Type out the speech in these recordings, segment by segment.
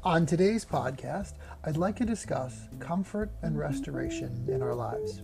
On today's podcast, I'd like to discuss comfort and restoration in our lives,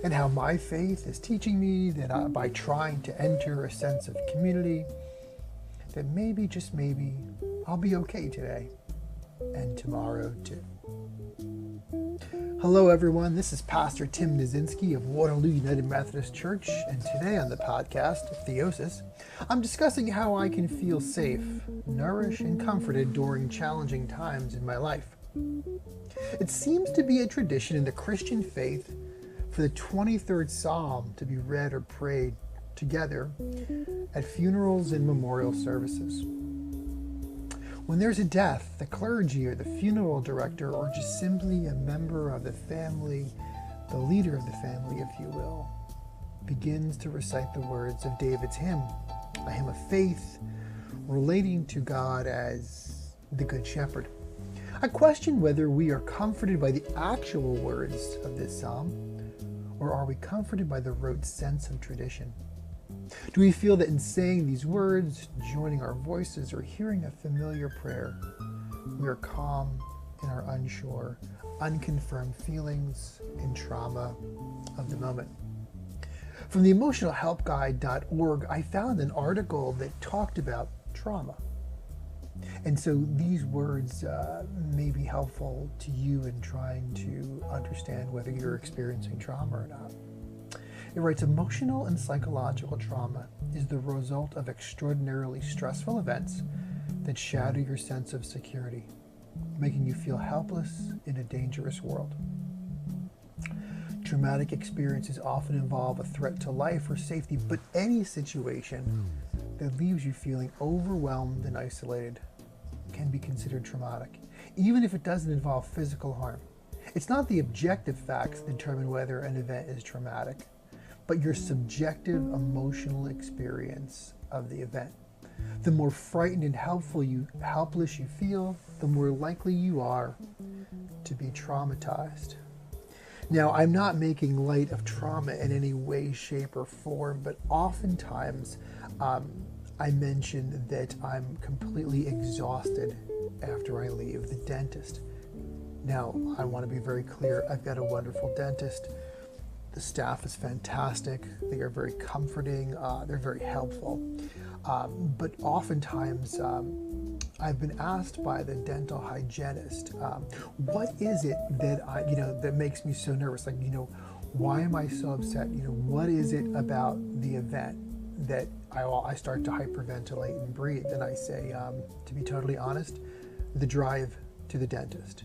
and how my faith is teaching me that by trying to enter a sense of community, that maybe, just maybe, I'll be okay today and tomorrow too. Hello everyone, this is Pastor Tim Nizinski of Waterloo United Methodist Church, and today on the podcast, Theosis, I'm discussing how I can feel safe, nourished, and comforted during challenging times in my life. It seems to be a tradition in the Christian faith for the 23rd Psalm to be read or prayed together at funerals and memorial services. When there's a death, the clergy or the funeral director, or just simply a member of the family, the leader of the family, if you will, begins to recite the words of David's hymn, a hymn of faith relating to God as the Good Shepherd. I question whether we are comforted by the actual words of this psalm, or are we comforted by the rote sense of tradition? Do we feel that in saying these words, joining our voices, or hearing a familiar prayer, we are calm in our unsure, unconfirmed feelings and trauma of the moment? From the emotionalhelpguide.org, I found an article that talked about trauma. And so these words may be helpful to you in trying to understand whether you're experiencing trauma or not. It writes, emotional and psychological trauma is the result of extraordinarily stressful events that shatter your sense of security, making you feel helpless in a dangerous world. Traumatic experiences often involve a threat to life or safety, but any situation that leaves you feeling overwhelmed and isolated can be considered traumatic, even if it doesn't involve physical harm. It's not the objective facts that determine whether an event is traumatic, but your subjective emotional experience of the event. The more frightened and helpless you feel, the more likely you are to be traumatized. Now, I'm not making light of trauma in any way, shape, or form, but oftentimes I mention that I'm completely exhausted after I leave the dentist. Now, I want to be very clear, I've got a wonderful dentist. The staff is fantastic. They are very comforting. They're very helpful. But oftentimes, I've been asked by the dental hygienist, what is it that that makes me so nervous? Like, why am I so upset? What is it about the event that I start to hyperventilate and breathe? And I say, to be totally honest, the drive to the dentist.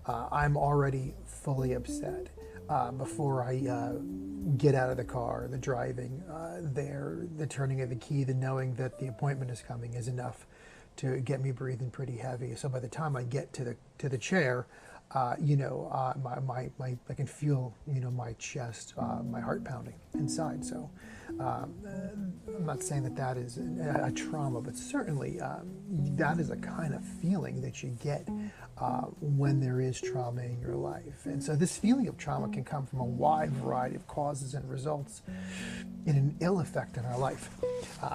I'm already fully upset. Before I get out of the car, the driving there, the turning of the key, the knowing that the appointment is coming is enough to get me breathing pretty heavy. So by the time I get to the chair, I can feel my chest, my heart pounding inside. So I'm not saying that is a trauma, but certainly that is a kind of feeling that you get when there is trauma in your life. And so this feeling of trauma can come from a wide variety of causes and results in an ill effect in our life.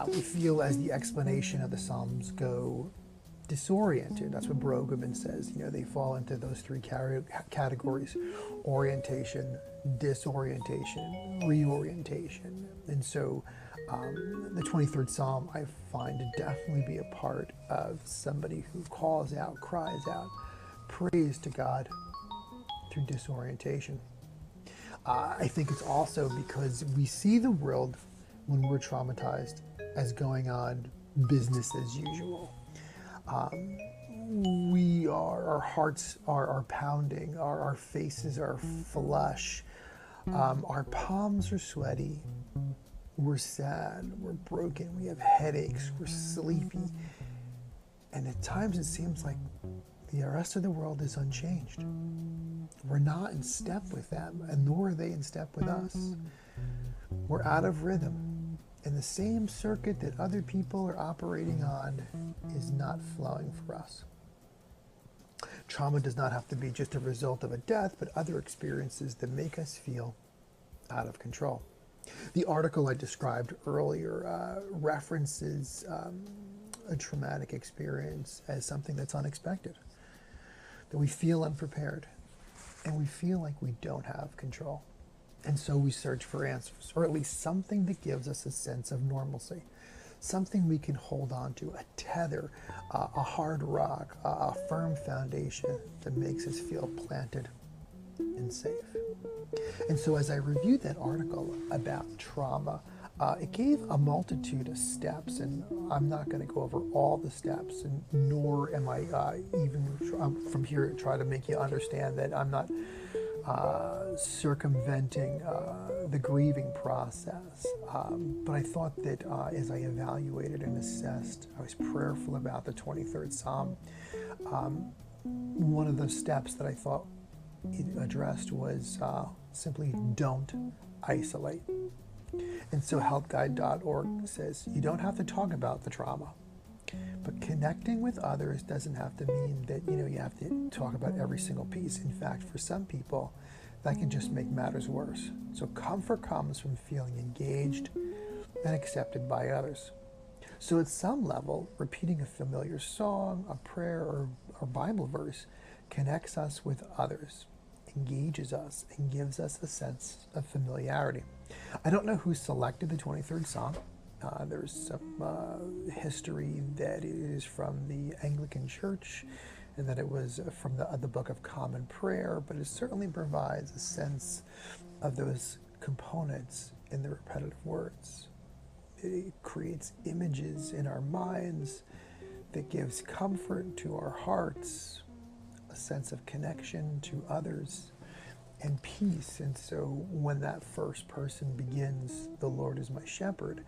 We feel, as the explanation of the Psalms go, disoriented. That's what Brueggemann says. they fall into those three categories: orientation, disorientation, reorientation. And so the 23rd Psalm, I find, to definitely be a part of somebody who calls out, cries out, prays to God through disorientation. I think it's also because we see the world, when we're traumatized, as going on business as usual. Our hearts are pounding, our faces are flush, our palms are sweaty, we're sad, we're broken, we have headaches, we're sleepy, and at times it seems like the rest of the world is unchanged. We're not in step with them, and nor are they in step with us. We're out of rhythm, and the same circuit that other people are operating on is not flowing for us. Trauma does not have to be just a result of a death, but other experiences that make us feel out of control. The article I described earlier references a traumatic experience as something that's unexpected. that we feel unprepared, and we feel like we don't have control. And so we search for answers, or at least something that gives us a sense of normalcy, something we can hold on to, a tether, a hard rock, a firm foundation that makes us feel planted and safe. And so as I reviewed that article about trauma, it gave a multitude of steps, and I'm not going to go over all the steps, and nor am I even from here try to make you understand that I'm not circumventing the grieving process. But I thought that as I evaluated and assessed, I was prayerful about the 23rd Psalm. One of the steps that I thought it addressed was simply don't isolate. And so helpguide.org says you don't have to talk about the trauma, but connecting with others doesn't have to mean that you have to talk about every single piece. In fact, for some people, that can just make matters worse. So comfort comes from feeling engaged and accepted by others. So at some level, repeating a familiar song, a prayer, or Bible verse connects us with others, engages us, and gives us a sense of familiarity. I don't know who selected the 23rd Psalm. There's some history that it is from the Anglican Church and that it was from the Book of Common Prayer, but it certainly provides a sense of those components in the repetitive words. It creates images in our minds that gives comfort to our hearts, a sense of connection to others, and peace. And so when that first person begins, "The Lord is my shepherd,"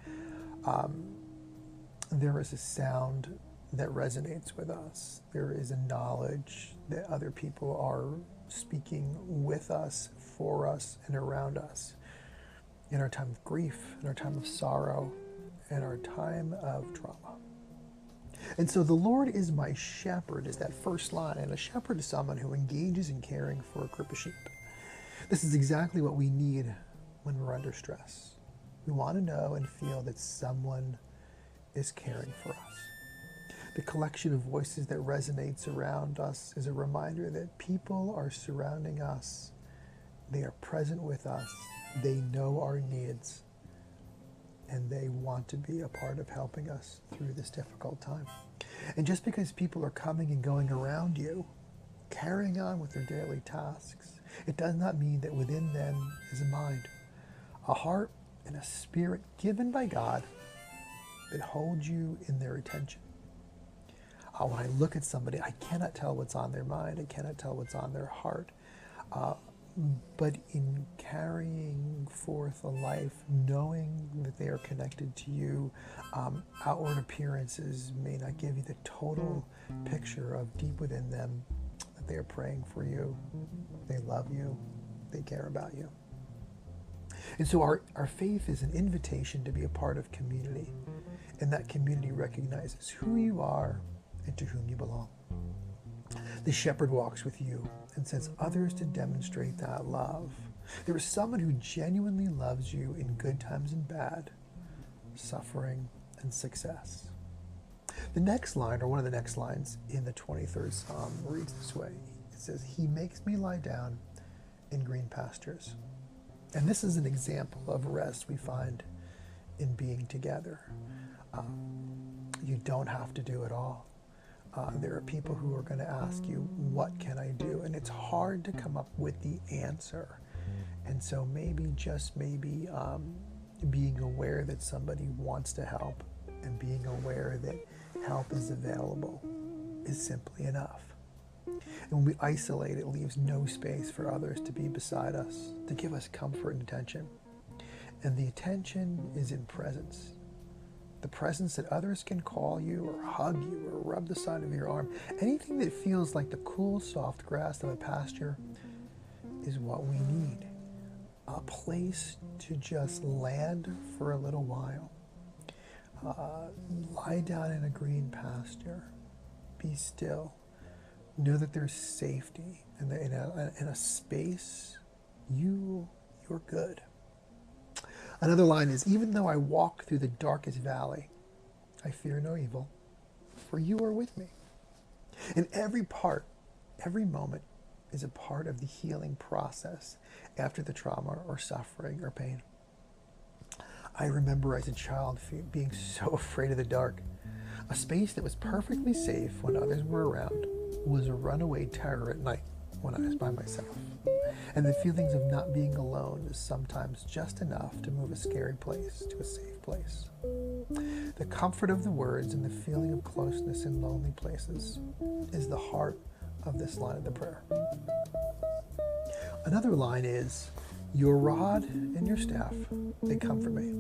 there is a sound that resonates with us. There is a knowledge that other people are speaking with us, for us, and around us in our time of grief, in our time of sorrow, in our time of trauma. And so the Lord is my shepherd is that first line, and a shepherd is someone who engages in caring for a group of sheep. This is exactly what we need when we're under stress. We want to know and feel that someone is caring for us. The collection of voices that resonates around us is a reminder that people are surrounding us. They are present with us. They know our needs, and they want to be a part of helping us through this difficult time. And just because people are coming and going around you, carrying on with their daily tasks, it does not mean that within them is a mind, a heart, and a spirit given by God that holds you in their attention. When I look at somebody, I cannot tell what's on their mind. I cannot tell what's on their heart. But in carrying forth a life, knowing that they are connected to you, outward appearances may not give you the total picture of deep within them that they are praying for you, they love you, they care about you. And so our faith is an invitation to be a part of community, and that community recognizes who you are and to whom you belong. The shepherd walks with you and sends others to demonstrate that love. There is someone who genuinely loves you in good times and bad, suffering and success. The next line, or one of the next lines in the 23rd Psalm, reads this way. It says, "He makes me lie down in green pastures." And this is an example of rest we find in being together. You don't have to do it all. There are people who are going to ask you, what can I do? And it's hard to come up with the answer. And so maybe, just maybe, being aware that somebody wants to help and being aware that help is available is simply enough. And when we isolate, it leaves no space for others to be beside us, to give us comfort and attention. And the attention is in presence. The presence that others can call you or hug you or rub the side of your arm. Anything that feels like the cool, soft grass of a pasture is what we need. A place to just land for a little while. Lie down in a green pasture. Be still. Know that there's safety in a space. You're good. Another line is, "Even though I walk through the darkest valley, I fear no evil, for you are with me." In every part Every moment is a part of the healing process after the trauma or suffering or pain. I remember as a child being so afraid of the dark. A space that was perfectly safe when others were around was a runaway terror at night when I was by myself. And the feelings of not being alone is sometimes just enough to move a scary place to a safe place. The comfort of the words and the feeling of closeness in lonely places is the heart of this line of the prayer. Another line is, your rod and your staff, they comfort me.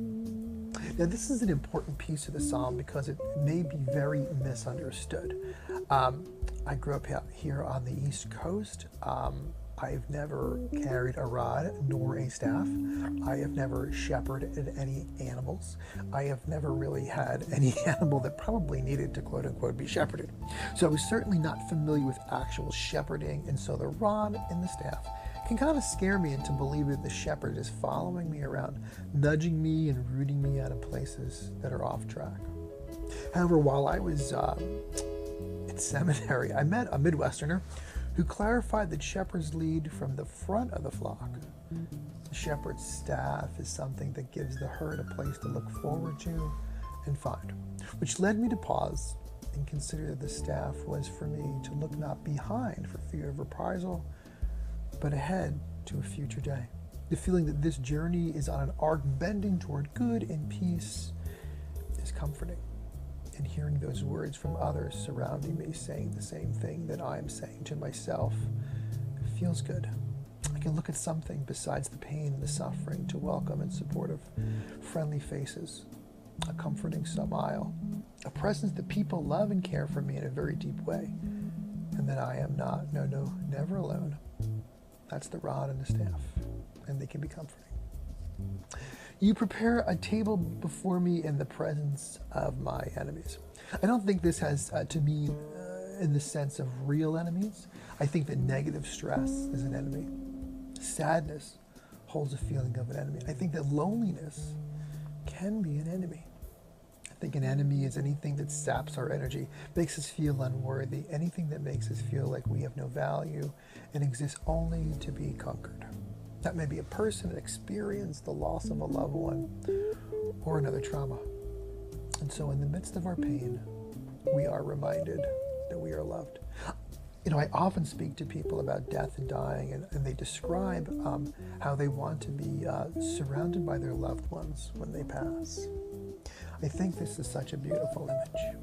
Now, this is an important piece of the psalm because it may be very misunderstood. I grew up here on the East Coast. I've never carried a rod nor a staff. I have never shepherded any animals. I have never really had any animal that probably needed to quote unquote be shepherded. So I was certainly not familiar with actual shepherding, and so the rod and the staff can kind of scare me into believing that the shepherd is following me around, nudging me and rooting me out of places that are off track. However, while I was at seminary, I met a Midwesterner who clarified that shepherds lead from the front of the flock. The shepherd's staff is something that gives the herd a place to look forward to and find, which led me to pause and consider that the staff was for me to look not behind for fear of reprisal, but ahead to a future day. The feeling that this journey is on an arc bending toward good and peace is comforting. And hearing those words from others surrounding me saying the same thing that I'm saying to myself feels good. I can look at something besides the pain and the suffering to welcome and supportive, friendly faces, a comforting smile, a presence that people love and care for me in a very deep way, and that I am not, never alone. That's the rod and the staff, and they can be comforting. You prepare a table before me in the presence of my enemies. I don't think this has to mean in the sense of real enemies. I think that negative stress is an enemy. Sadness holds a feeling of an enemy. I think that loneliness can be an enemy. I think an enemy is anything that saps our energy, makes us feel unworthy, anything that makes us feel like we have no value and exist only to be conquered. That may be a person, an experience, the loss of a loved one, or another trauma. And so in the midst of our pain, we are reminded that we are loved. I often speak to people about death and dying, and they describe how they want to be surrounded by their loved ones when they pass. I think this is such a beautiful image.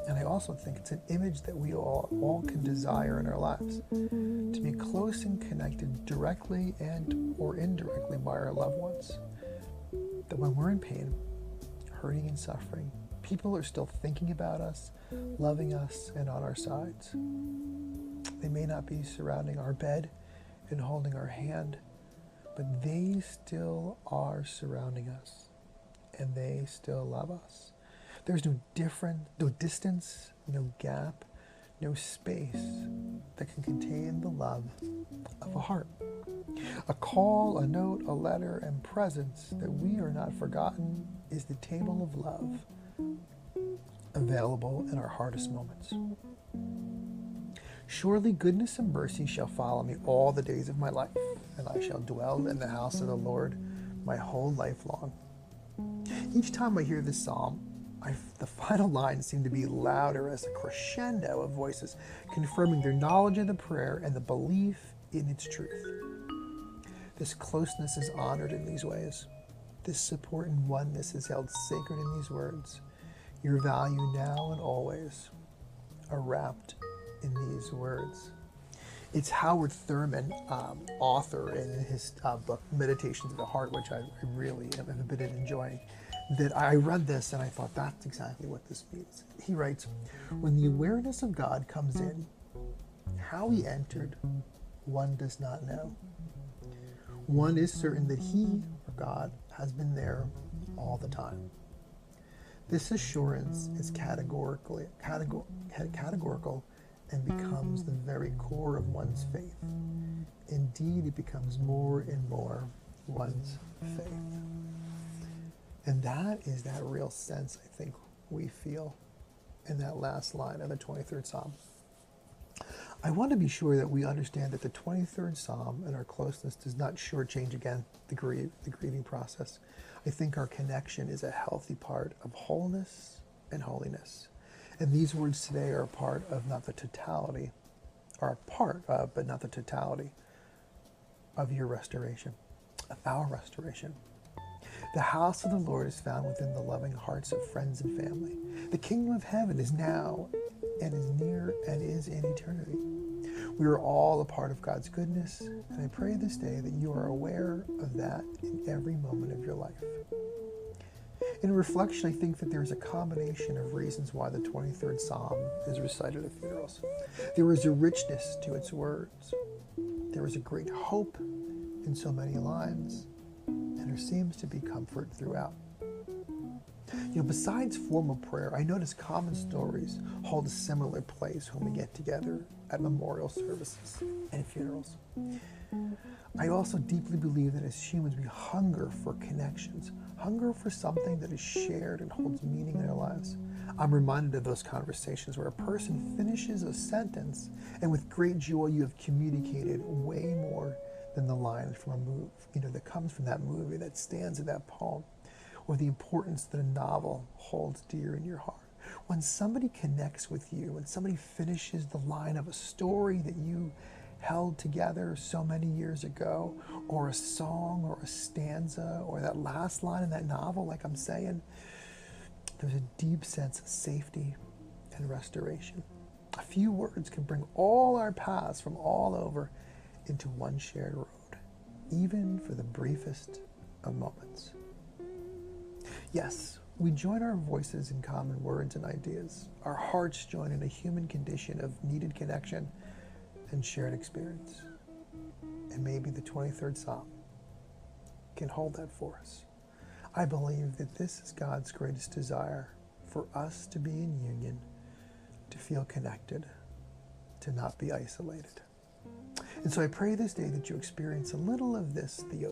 And I also think it's an image that we all can desire in our lives, to be close and connected directly and or indirectly by our loved ones. That when we're in pain, hurting and suffering, people are still thinking about us, loving us, and on our sides. They may not be surrounding our bed and holding our hand, but they still are surrounding us, and they still love us. There's no distance, no gap, no space that can contain the love of a heart. A call, a note, a letter, and presence that we are not forgotten is the table of love available in our hardest moments. Surely goodness and mercy shall follow me all the days of my life, and I shall dwell in the house of the Lord my whole life long. Each time I hear this psalm, the final lines seem to be louder as a crescendo of voices, confirming their knowledge of the prayer and the belief in its truth. This closeness is honored in these ways. This support and oneness is held sacred in these words. Your value now and always are wrapped in these words. It's Howard Thurman, author in his book, Meditations of the Heart, which I really have been enjoying, that I read this and I thought that's exactly what this means. He writes, when the awareness of God comes in, how he entered, one does not know. One is certain that he, or God, has been there all the time. This assurance is categorical and becomes the very core of one's faith. Indeed, it becomes more and more one's faith. And that is that real sense, I think, we feel in that last line of the 23rd Psalm. I want to be sure that we understand that the 23rd Psalm and our closeness does not shortchange again the grieving process. I think our connection is a healthy part of wholeness and holiness. And these words today are a part of not the totality, are a part of, but not the totality of your restoration, of our restoration. The house of the Lord is found within the loving hearts of friends and family. The kingdom of heaven is now and is near and is in eternity. We are all a part of God's goodness, and I pray this day that you are aware of that in every moment of your life. In reflection, I think that there is a combination of reasons why the 23rd Psalm is recited at funerals. There is a richness to its words. There is a great hope in so many lines, and there seems to be comfort throughout. Besides formal prayer, I notice common stories hold a similar place when we get together at memorial services and funerals. I also deeply believe that as humans, we hunger for connections, hunger for something that is shared and holds meaning in our lives. I'm reminded of those conversations where a person finishes a sentence, and with great joy, you have communicated way more than the line from a movie, that comes from that movie, that stands in that poem, or the importance that a novel holds dear in your heart. When somebody connects with you, when somebody finishes the line of a story that you held together so many years ago, or a song or a stanza, or that last line in that novel, like I'm saying, there's a deep sense of safety and restoration. A few words can bring all our paths from all over into one shared road, even for the briefest of moments. Yes, we join our voices in common words and ideas. Our hearts join in a human condition of needed connection and shared experience. And maybe the 23rd Psalm can hold that for us. I believe that this is God's greatest desire, for us to be in union, to feel connected, to not be isolated. And so I pray this day that you experience a little of this, Theosis.